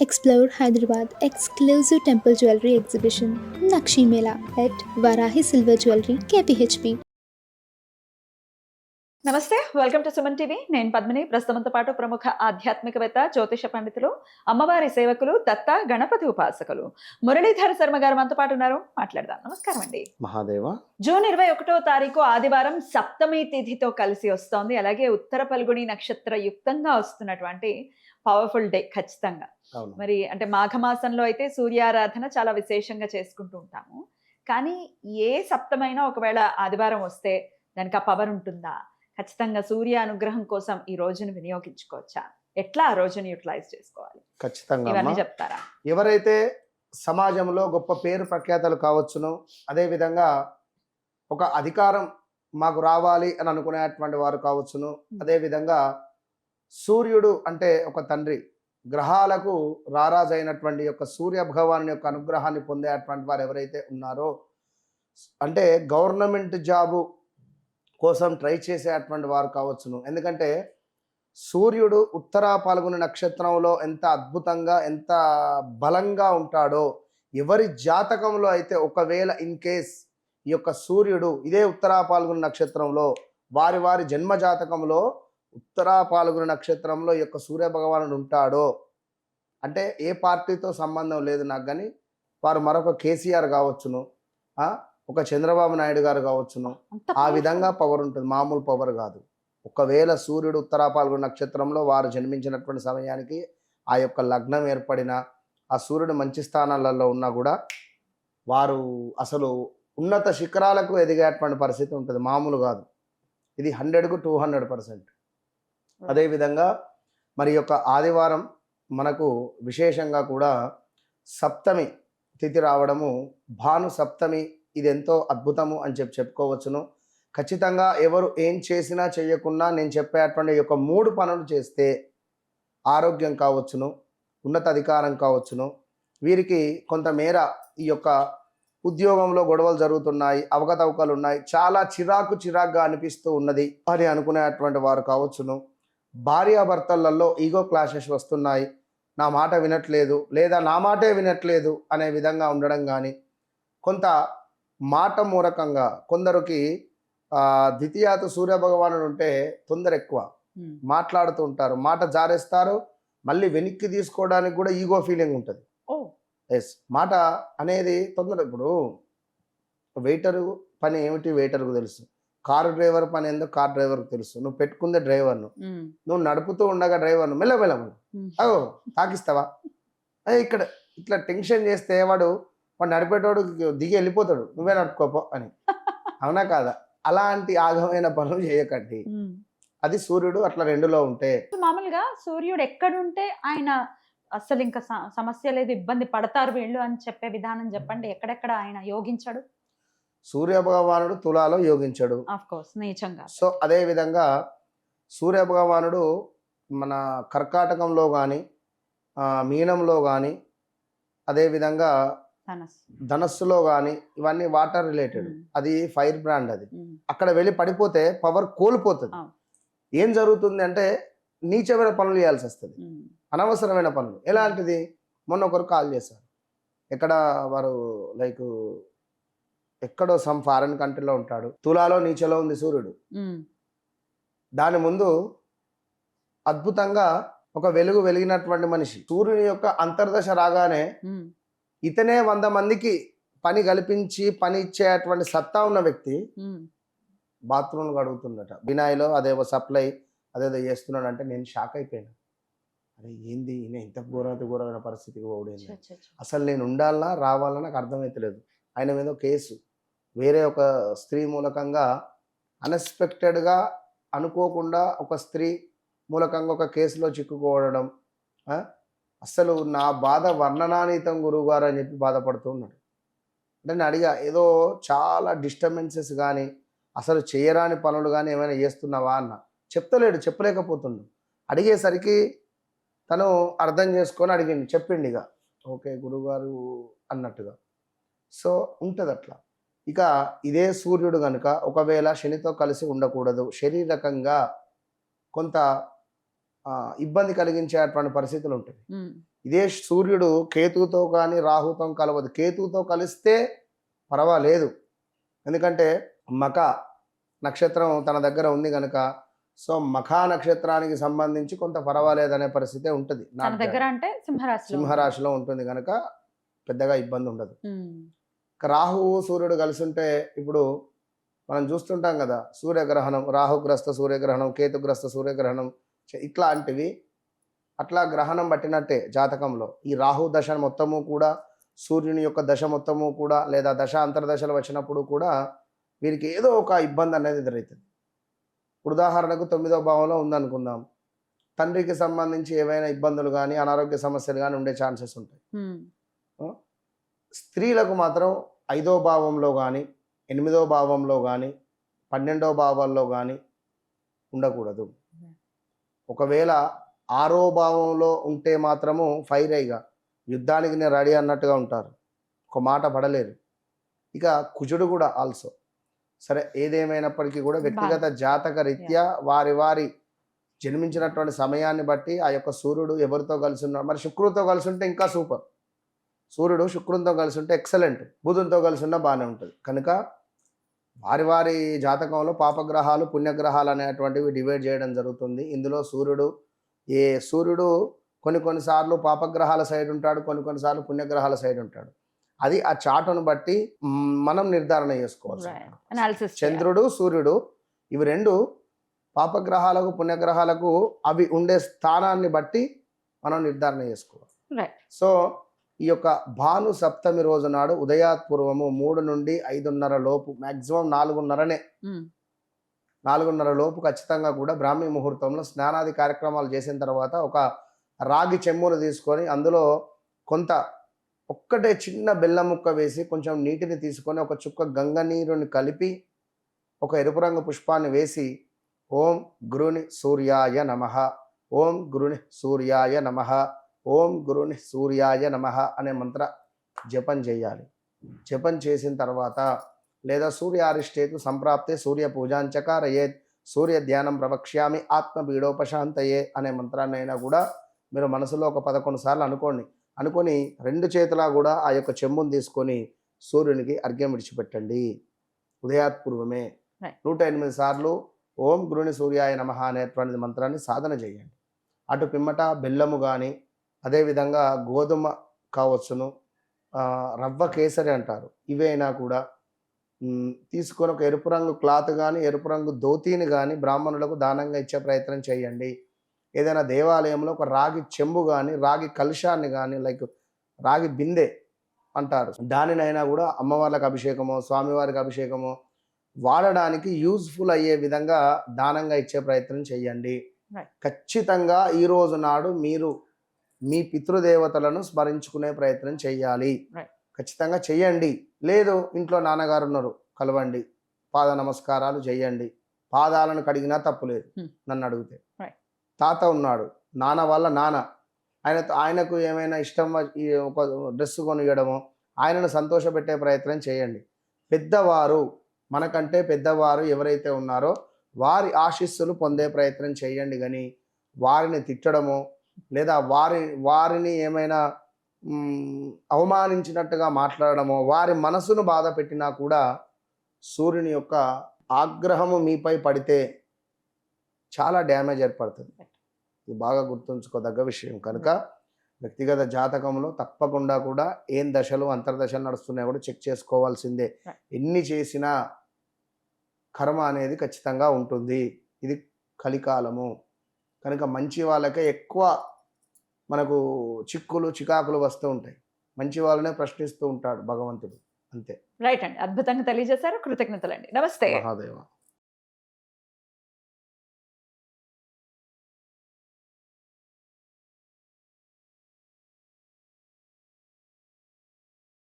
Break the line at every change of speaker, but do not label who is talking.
Explore Hyderabad exclusive temple jewelry exhibition Nakshi Mela at Varahi Silver Jewelry KPHP.
నమస్తే, welcome to Suman TV. నేను పద్మిని. ప్రస్తుతంతో పాటు ప్రముఖ ఆధ్యాత్మికవేత్త, జ్యోతిష పండితులు, అమ్మవారి సేవకులు, దత్త గణపతి ఉపాసకులు మురళీధర శర్మ గారు మనతో పాటు ఉన్నారు. మాట్లాడదాం. నమస్కారం అండి.
మహాదేవ.
జూన్ 21వ తారీఖు ఆదివారం సప్తమి తిథితో కలిసి వస్తోంది. అలాగే ఉత్తర పల్గుని నక్షత్ర యుక్తంగా వస్తున్నటువంటి పవర్ఫుల్ డే ఖచ్చితంగా. మరి అంటే మాఘమాసంలో అయితే సూర్యారాధన చాలా విశేషంగా చేసుకుంటూ ఉంటాము. కానీ ఏ సప్తమైనా ఒకవేళ ఆదివారం వస్తే దానికి ఆ పవర్ ఉంటుందా? ఖచ్చితంగా సూర్య అనుగ్రహం కోసం ఈ రోజును వినియోగించుకోవచ్చా? ఎట్లా ఆ రోజుని యూటిలైజ్ చేసుకోవాలి?
ఖచ్చితంగా
ఇవన్నీ చెప్తారా?
ఎవరైతే సమాజంలో గొప్ప పేరు ప్రఖ్యాతలు కావచ్చును, అదే విధంగా ఒక అధికారం మాకు రావాలి అని అనుకునేటువంటి వారు కావచ్చును, అదే విధంగా సూర్యుడు అంటే ఒక తండ్రి, గ్రహాలకు రారాజు అయినటువంటి యొక్క సూర్య భగవాన్ యొక్క అనుగ్రహాన్ని పొందేటువంటి వారు ఎవరైతే ఉన్నారో, అంటే గవర్నమెంట్ జాబు కోసం ట్రై చేసేటువంటి వారు కావచ్చును. ఎందుకంటే సూర్యుడు ఉత్తరా పాల్గొని నక్షత్రంలో ఎంత అద్భుతంగా ఎంత బలంగా ఉంటాడో, ఎవరి జాతకంలో అయితే ఒకవేళ ఇన్ కేస్ ఈ యొక్క సూర్యుడు ఇదే ఉత్తరా పాల్గొని నక్షత్రంలో వారి వారి జన్మ జాతకంలో ఉత్తరా పాల్గొని నక్షత్రంలో ఈ యొక్క సూర్య భగవానుడు ఉంటాడో, అంటే ఏ పార్టీతో సంబంధం లేదు నాకు, కానీ వారు మరొక కేసీఆర్ కావచ్చును, ఒక చంద్రబాబు నాయుడు గారు కావచ్చును, ఆ విధంగా పవర్ ఉంటుంది. మామూలు పవర్ కాదు. ఒకవేళ సూర్యుడు ఉత్తరా పాల్గొని నక్షత్రంలో వారు జన్మించినటువంటి సమయానికి ఆ యొక్క లగ్నం ఏర్పడిన ఆ సూర్యుడు మంచి స్థానాలలో ఉన్నా కూడా వారు అసలు ఉన్నత శిఖరాలకు ఎదిగేటువంటి పరిస్థితి ఉంటుంది. మామూలు కాదు. ఇది 100కు 200%. అదేవిధంగా మరి యొక్క ఆదివారం మనకు విశేషంగా కూడా సప్తమి తిథి రావడము, భాను సప్తమి, ఇది ఎంతో అద్భుతము అని చెప్పుకోవచ్చును. ఖచ్చితంగా ఎవరు ఏం చేసినా చేయకున్నా నేను చెప్పేటువంటి యొక్క 3 పనులు చేస్తే ఆరోగ్యం కావచ్చును, ఉన్నత అధికారం కావచ్చును, వీరికి కొంతమేర ఈ యొక్క ఉద్యోగంలో గొడవలు జరుగుతున్నాయి, అవకతవకలు ఉన్నాయి, చాలా చిరాకుగా అనిపిస్తూ ఉన్నది అని అనుకునేటువంటి వారు కావచ్చును, భార్యాభర్తలలో ఈగో క్లాషెస్ వస్తున్నాయి, నా మాట వినట్లేదు లేదా నా మాటే వినట్లేదు అనే విధంగా ఉండడం కానీ, కొంత మాట మూరకంగా కొందరికి ద్వితీయాత సూర్య భగవానుడు ఉంటే తొందర ఎక్కువ మాట్లాడుతూ ఉంటారు, మాట జారేస్తారు, మళ్ళీ వెనక్కి తీసుకోవడానికి కూడా ఈగో ఫీలింగ్ ఉంటుంది. ఎస్, మాట అనేది తొందర. ఇప్పుడు వెయిటరు పని ఏమిటి వెయిటర్కు తెలుసు, కారు డ్రైవర్ పని ఏందో కార్ డ్రైవర్కి తెలుసు, నువ్వు పెట్టుకుందే డ్రైవర్ను, నువ్వు నడుపుతూ ఉండగా డ్రైవర్ను మెల్లమెల్లము అగో తాకిస్తావా, ఇక్కడ ఇట్లా టెన్షన్ చేస్తే వాడు నడిపేటోడు దిగి వెళ్ళిపోతాడు, నువ్వే నడుపుకోపో అని. అవునా కాదా? అలాంటి ఆగమైన పనులు చేయకండి. అది సూర్యుడు అట్లా 2లో ఉంటే.
మామూలుగా సూర్యుడు ఎక్కడుంటే ఆయన అసలు ఇంకా సమస్య లేదు, ఇబ్బంది పడతారు వీళ్ళు అని చెప్పే విధానం చెప్పండి. ఎక్కడెక్కడ ఆయన యోగించాడు?
సూర్య భగవానుడు తులాలో యోగించాడు, ఆఫ్ కోర్స్ నీచంగా. సో అదే విధంగా సూర్య భగవానుడు మన కర్కాటకంలో కానీ మీనంలో కానీ, అదేవిధంగా ధనస్సులో కానీ, ఇవన్నీ వాటర్ రిలేటెడ్, అది ఫైర్ బ్రాండ్. అది అక్కడ వెళ్ళి పడిపోతే పవర్ కోల్పోతుంది. ఏం జరుగుతుంది అంటే నీచమైన పనులు చేయాల్సి వస్తుంది, అనవసరమైన పనులు. ఎలాంటిది? మొన్న ఒకరు కాల్ చేశారు, ఎక్కడ వారు లైక్ ఎక్కడో సమ్ ఫారెన్ కంట్రీలో ఉంటాడు, తులాలో నీచలో ఉంది సూర్యుడు, దాని ముందు అద్భుతంగా ఒక వెలుగు వెలిగినటువంటి మనిషి. సూర్యుని యొక్క అంతర్దశ రాగానే ఇతనే 100 మందికి పని కల్పించి పని ఇచ్చేటువంటి సత్తా ఉన్న వ్యక్తి బాత్రూమ్లు కడుగుతున్నట, బినాయిలో అదేవో సప్లై అదేదో చేస్తున్నాడు. అంటే నేను షాక్ అయిపోయాను. అరే ఏంది ఈయన ఇంత ఘోరమైన పరిస్థితికి పోవడేంది, అసలు నేను ఉండాలన్నా రావాలన్నా నాకు అర్థమవుతలేదు. ఆయన మీద కేసు, వేరే ఒక స్త్రీ మూలకంగా అన్ఎక్స్పెక్టెడ్గా అనుకోకుండా ఒక స్త్రీ మూలకంగా ఒక కేసులో చిక్కుకోవడం. అసలు నా బాధ వర్ణనానీతం గురువు గారు అని చెప్పి బాధపడుతూ ఉన్నాడు. అంటే నేను అడిగా, ఏదో చాలా డిస్టర్బెన్సెస్ కానీ అసలు చేయరాని పనులు కానీ ఏమైనా చేస్తున్నావా అన్న. చెప్పలేకపోతున్నాడు. అడిగేసరికి తను అర్థం చేసుకొని అడిగింది, చెప్పిండి ఇక ఓకే గురువుగారు అన్నట్టుగా. సో ఉంటుంది అట్లా. ఇక ఇదే సూర్యుడు కనుక ఒకవేళ శనితో కలిసి ఉండకూడదు, శారీరకంగా కొంత ఇబ్బంది కలిగించేటువంటి పరిస్థితులు ఉంటాయి. ఇదే సూర్యుడు కేతువుతో కానీ రాహుతో కలవదు. కేతువుతో కలిస్తే పర్వాలేదు, ఎందుకంటే మఖ నక్షత్రం తన దగ్గర ఉంది కనుక, సో మఖా నక్షత్రానికి సంబంధించి కొంత పర్వాలేదనే పరిస్థితే ఉంటుంది.
తన దగ్గర అంటే
సింహరాశిలో ఉంటుంది కనుక పెద్దగా ఇబ్బంది ఉండదు. రాహువు సూర్యుడు కలిసి ఉంటే ఇప్పుడు మనం చూస్తుంటాం కదా, సూర్యగ్రహణం, రాహుగ్రస్త సూర్యగ్రహణం, కేతుగ్రస్త సూర్యగ్రహణం ఇట్లాంటివి. అట్లా గ్రహణం పట్టినట్టే జాతకంలో ఈ రాహు దశ మొత్తము కూడా, సూర్యుని యొక్క దశ మొత్తము కూడా, లేదా దశ అంతర్దశలు వచ్చినప్పుడు కూడా వీరికి ఏదో ఒక ఇబ్బంది అనేది ఎదురవుతుంది. ఉదాహరణకు 9వ భావంలో ఉందనుకుందాం, తండ్రికి సంబంధించి ఏవైనా ఇబ్బందులు కానీ అనారోగ్య సమస్యలు కానీ ఉండే ఛాన్సెస్ ఉంటాయి. స్త్రీలకు మాత్రం 5వ భావంలో కానీ 8వ భావంలో కానీ 12వ భావాల్లో కానీ ఉండకూడదు. ఒకవేళ 6వ భావంలో ఉంటే మాత్రము ఫైరైగా యుద్ధానికి నేను రెడీ అన్నట్టుగా ఉంటారు, ఒక మాట పడలేరు. ఇక కుజుడు కూడా ఆల్సో. సరే, ఏదేమైనప్పటికీ కూడా వ్యక్తిగత జాతక రీత్యా వారి వారి జన్మించినటువంటి సమయాన్ని బట్టి ఆ యొక్క సూర్యుడు ఎవరితో కలిసి ఉన్నాడు. మరి శుక్రుడితో కలిసి ఉంటే ఇంకా సూపర్, సూర్యుడు శుక్రునితో కలిసి ఉంటే ఎక్సలెంట్, బుధునితో కలిసి ఉన్నా బాగానే ఉంటుంది. కనుక వారి వారి జాతకంలో పాపగ్రహాలు పుణ్యగ్రహాలు అనేటువంటివి డివైడ్ చేయడం జరుగుతుంది. ఇందులో సూర్యుడు కొన్నిసార్లు పాపగ్రహాల సైడ్ ఉంటాడు, కొన్నిసార్లు పుణ్యగ్రహాల సైడ్ ఉంటాడు. అది ఆ చాటును బట్టి మనం నిర్ధారణ చేసుకోవాలి. చంద్రుడు సూర్యుడు ఇవి రెండు పాపగ్రహాలకు పుణ్యగ్రహాలకు అవి ఉండే స్థానాన్ని బట్టి మనం నిర్ధారణ చేసుకోవాలి. సో ఈ యొక్క భాను సప్తమి రోజు నాడు ఉదయాత్పూర్వము 3 నుండి 5:30 లోపు, మ్యాక్సిమం 4:30 లోపు ఖచ్చితంగా కూడా బ్రాహ్మీ ముహూర్తంలో స్నానాది కార్యక్రమాలు చేసిన తర్వాత ఒక రాగి చెంబును తీసుకొని అందులో ఒక్కటే చిన్న బెల్లం ముక్క వేసి కొంచెం నీటిని తీసుకొని ఒక చుక్క గంగ నీరుని కలిపి ఒక ఎరుపు రంగు పుష్పాన్ని వేసి ఓం గురుని సూర్యాయ నమః, ఓం గురుని సూర్యాయ నమః, ఓం గురుని సూర్యాయ నమః అనే మంత్ర జపం చేయాలి. జపం చేసిన తర్వాత లేదా సూర్యారిష్టేతు సంప్రాప్తే సూర్య పూజాంచకారయేత్, సూర్య ధ్యానం ప్రవక్ష్యామి ఆత్మపీడోపశాంతయే అనే మంత్రాన్ని అయినా కూడా మీరు మనసులో ఒక 11 సార్లు అనుకొని 2 చేతులా కూడా ఆ యొక్క చెంబును తీసుకొని సూర్యునికి అర్ఘ్యం విడిచిపెట్టండి. ఉదయాత్పూర్వమే 108 సార్లు ఓం గురుని సూర్యాయ నమః అనేటువంటి మంత్రాన్ని సాధన చేయండి. అటు పిమ్మట బెల్లము కానీ, అదేవిధంగా గోధుమ కావచ్చును, రవ్వ కేసరి అంటారు, ఇవైనా కూడా తీసుకొని ఒక ఎరుపు రంగు క్లాత్ కానీ ఎరుపు రంగు ధోతీని కానీ బ్రాహ్మణులకు దానంగా ఇచ్చే ప్రయత్నం చేయండి. ఏదైనా దేవాలయంలో ఒక రాగి చెంబు కానీ రాగి కలశాన్ని కానీ, లైక్ రాగి బిందె అంటారు, దానినైనా కూడా అమ్మవార్లకు అభిషేకమో స్వామివారికి అభిషేకమో వాడడానికి యూజ్ఫుల్ అయ్యే విధంగా దానంగా ఇచ్చే ప్రయత్నం చేయండి. ఖచ్చితంగా ఈ రోజు నాడు మీరు మీ పితృదేవతలను స్మరించుకునే ప్రయత్నం చేయాలి. ఖచ్చితంగా చెయ్యండి. లేదు ఇంట్లో నాన్నగారు ఉన్నారు, కలవండి, పాద నమస్కారాలు చేయండి, పాదాలను కడిగినా తప్పులేదు నన్ను అడిగితే. తాత ఉన్నాడు, నాన్న వాళ్ళ నాన్న, ఆయనకు ఏమైనా ఇష్టం ఒక డ్రెస్ కొనియడమో ఆయనను సంతోషపెట్టే ప్రయత్నం చేయండి. పెద్దవారు, మనకంటే పెద్దవారు ఎవరైతే ఉన్నారో వారి ఆశీస్సులు పొందే ప్రయత్నం చేయండి. కానీ వారిని తిట్టడమో లేదా వారిని ఏమైనా అవమానించినట్టుగా మాట్లాడడమో, వారి మనసును బాధ పెట్టినా కూడా సూర్యుని యొక్క ఆగ్రహము మీపై పడితే చాలా డ్యామేజ్ ఏర్పడుతుంది. ఇది బాగా గుర్తుంచుకోదగ్గ విషయం. కనుక వ్యక్తిగత జాతకంలో తప్పకుండా కూడా ఏం దశలు అంతర్దశలు నడుస్తున్నాయో కూడా చెక్ చేసుకోవాల్సిందే. ఎన్ని చేసినా కర్మ అనేది ఖచ్చితంగా ఉంటుంది. ఇది కలికాలము కనుక మంచి వాళ్ళకే ఎక్కువ మనకు చికాకులు వస్తూ ఉంటాయి. మంచి వాళ్ళనే ప్రశ్నిస్తూ ఉంటాడు భగవంతుడు, అంతే.
రైట్ అండి, అద్భుతంగా తెలియజేశారు, కృతజ్ఞతలండి. నమస్తే.
మహాదేవ.